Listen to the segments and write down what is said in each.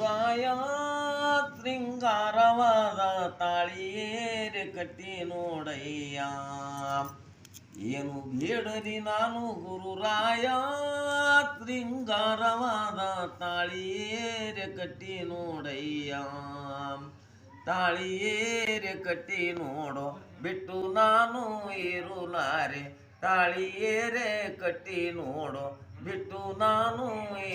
ಗುರುರಾಯ ಶೃಂಗಾರವಾದ ತಾಳಿಯೇರೆ ಕಟ್ಟಿ ನೋಡಯ್ಯ. ಏನು ಬೇಡಲಿ ನಾನು ಗುರುರಾಯ ಶೃಂಗಾರವಾದ ತಾಳಿಯೇರೆ ಕಟ್ಟಿ ನೋಡಯ್ಯ. ತಾಳಿಯೇರೆ ಕಟ್ಟಿ ನೋಡೋ ಬಿಟ್ಟು ನಾನು ಇರುಲಾರೆ. ತಾಳಿಯೇರೆ ಕಟ್ಟಿ ನೋಡೋ ಬಿಟ್ಟು ನಾನು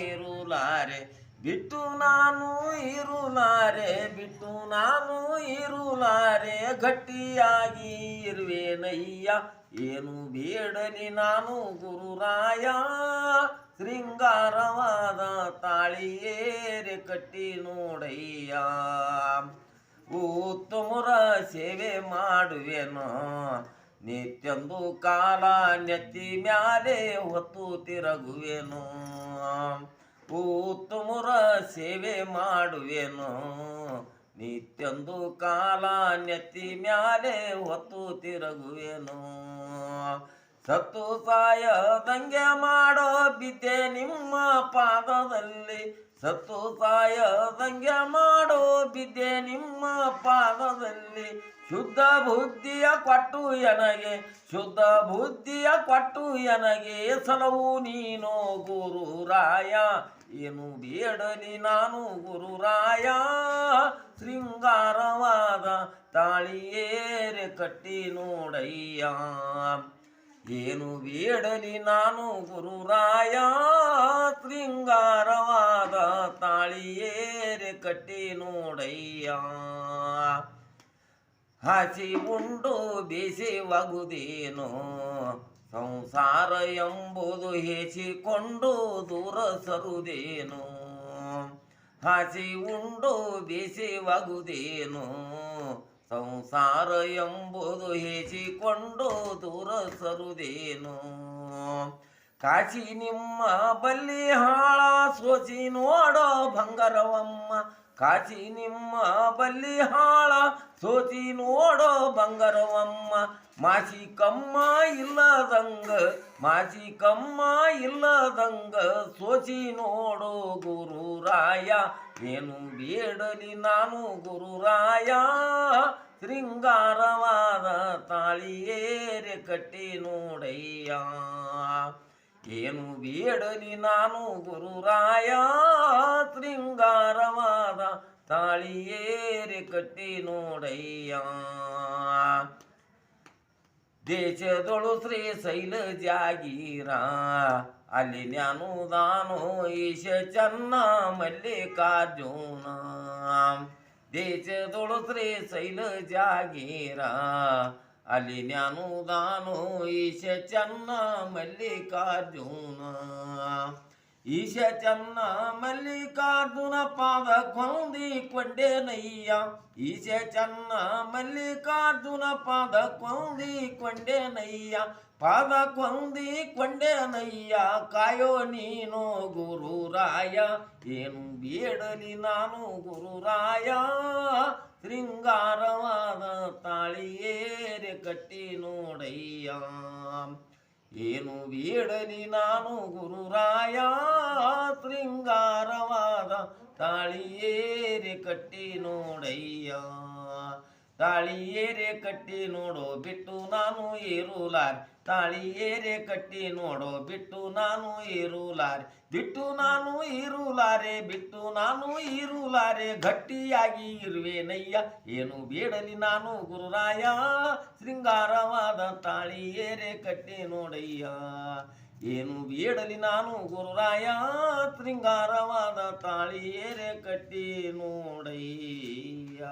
ಇರುಲಾರೆ. ಬಿಟ್ಟು ನಾನು ಇರುಲಾರೆ, ಬಿಟ್ಟು ನಾನು ಇರುಲಾರೆ. ಗಟ್ಟಿಯಾಗಿ ಇರುವೆನಯ್ಯ, ಏನು ಬೇಡಲಿ ನಾನು ಗುರುರಾಯ. ಶೃಂಗಾರವಾದ ತಾಳಿಯೇರೆ ಕಟ್ಟಿ ನೋಡಯ್ಯ. ಉತ್ತಮರ ಸೇವೆ ಮಾಡುವೆನೋ ನಿತ್ಯಂದು ಕಾಲ ನೆತ್ತಿ ಮ್ಯಾಲೆ ಹೊತ್ತು ತಿರುಗುವೆನು. ಉತ್ತಮರ ಸೇವೆ ಮಾಡುವೆನು ನಿತ್ಯಂದು ಕಾಲ ನೆತ್ತಿ ಮ್ಯಾಲೆ ಹೊತ್ತು ತಿರುಗುವೆನು. ಸತ್ತು ಸಾಯದಂಗೆ ಮಾಡೋ ಬಿದ್ದೆ ನಿಮ್ಮ ಪಾದದಲ್ಲಿ. ಸತ್ತು ಸಾಯದಂಗೆ ಮಾಡೋ ಬಿದ್ದೆ ನಿಮ್ಮ ಪಾದದಲ್ಲಿ. ಶುದ್ಧ ಬುದ್ಧಿಯ ಕೊಟ್ಟು ಎನಗೆ, ಶುದ್ಧ ಬುದ್ಧಿಯ ಕೊಟ್ಟು ಎನಗೆ ಸಲವು ನೀನು ಗುರುರಾಯ. ಏನು ಬೇಡಲಿ ನಾನು ಗುರುರಾಯ. ಶೃಂಗಾರವಾದ ತಾಳಿಯೇರೆ ಕಟ್ಟಿ ನೋಡಯ್ಯ. ಏನು ಬೇಡಲಿ ನಾನು ಗುರುರಾಯ. ಶೃಂಗಾರವಾದ ತಾಳಿಯೇರೆ ಕಟ್ಟಿ ನೋಡಯ್ಯ. ಹಸಿ ಉಂಡು ಬೇಸಿವಾಗುವುದೇನೋ ಸಂಸಾರ ಎಂಬುದು ಹೇಸಿಕೊಂಡು ದೂರ ಸರುವುದೇನೋ. ಹಸಿ ಉಂಡು ಬೇಸಿವಾಗುವುದೇನೋ ಸಂಸಾರ ಎಂಬುದು ಹೇಸಿಕೊಂಡು ದೂರ ಸರುವುದೇನೋ. ಕಾಶಿ ನಿಮ್ಮ ಬಲ್ಲಿ ಹಾಳ ಸೋಸಿ ನೋಡೋ ಬಂಗಾರವಮ್ಮ. ಕಾಶಿ ನಿಮ್ಮ ಬಲ್ಲಿ ಹಾಳ ಸೋಸಿ ನೋಡೋ ಬಂಗಾರವಮ್ಮ. ಮಾಸಿ ಕಮ್ಮ ಇಲ್ಲದಂಗ, ಮಾಸಿ ಕಮ್ಮ ಇಲ್ಲದಂಗ ಸೋಸಿ ನೋಡೋ ಗುರುರಾಯ. ಏನು ಬೇಡಲಿ ನಾನು ಗುರುರಾಯ. ಶೃಂಗಾರವಾದ ತಾಳಿಯೇರೆ ಕಟ್ಟಿ ನೋಡಯ್ಯ. ಏನು ಬೇಡಲಿ ನಾನು ಗುರುರಾಯ. ಶೃಂಗಾರವಾದ ತಾಳಿಯೇರೆ ಕಟ್ಟಿ ನೋಡಯ್ಯ. ದೇಶದೊಳು ಶ್ರೀ ಶೈಲ ಜಾಗೀರ ಅಲ್ಲಿ ಜ್ಞಾನುದಾನೋ ಈಶ ಚನ್ನ ಮಲ್ಲಿಕಾರ್ಜುನ. ದೇಶದೊಳು ಶ್ರೀ ಶೈಲ ಜಾಗೀರ ಅಲ್ಲಿ ಜ್ಞಾನುದಾನೋ ಈಶ ಚನ್ನ ಮಲ್ಲಿಕಾರ್ಜುನ. ಈಶ ಚನ್ನ ಮಲ್ಲಿಕಾರ್ಜುನ ಪಾದ ಕೊಂದಿಕೊಂಡೇನಯ್ಯ. ಈಶ ಚನ್ನ ಮಲ್ಲಿಕಾರ್ಜುನ ಪಾದ ಕೊಂದಿಕೊಂಡೇನಯ್ಯ. ಪಾದ ಕೊಂದಿಕೊಂಡೇನಯ್ಯ. ಕಾಯೋ ನೀನು ಗುರುರಾಯ. ಏನು ಬೇಡಲಿ ನಾನು ಗುರುರಾಯ. ಶೃಂಗಾರವಾದ ತಾಳಿಯೇರೆ ಕಟ್ಟಿ ನೋಡಯ್ಯ. ಏನು ಬೇಡಲಿ ನಾನು ಗುರುರಾಯ. ಶೃಂಗಾರವಾದ ತಾಳಿಯೇರೆ ಕಟ್ಟಿ ನೋಡಯ್ಯ. ತಾಳಿಯೇರೆ ಕಟ್ಟಿ ನೋಡೋ ಬಿಟ್ಟು ನಾನು ಇರುಲಾರೆ. ತಾಳಿಯೇರೆ ಕಟ್ಟಿ ನೋಡೋ ಬಿಟ್ಟು ನಾನು ಇರುಲಾರೆ. ಬಿಟ್ಟು ನಾನು ಇರುಲಾರೆ, ಬಿಟ್ಟು ನಾನು ಇರುಲಾರೆ. ಗಟ್ಟಿಯಾಗಿ ಇರುವೆನಯ್ಯ, ಏನು ಬೇಡಲಿ ನಾನು ಗುರುರಾಯ. ಶೃಂಗಾರವಾದ ತಾಳಿಯೇರೆ ಕಟ್ಟಿ ನೋಡಯ್ಯ. ಏನು ಬೇಡಲಿ ನಾನು ಗುರುರಾಯ. ಶೃಂಗಾರವಾದ ತಾಳಿಯೇರೆ ಕಟ್ಟಿ ನೋಡಯ್ಯ.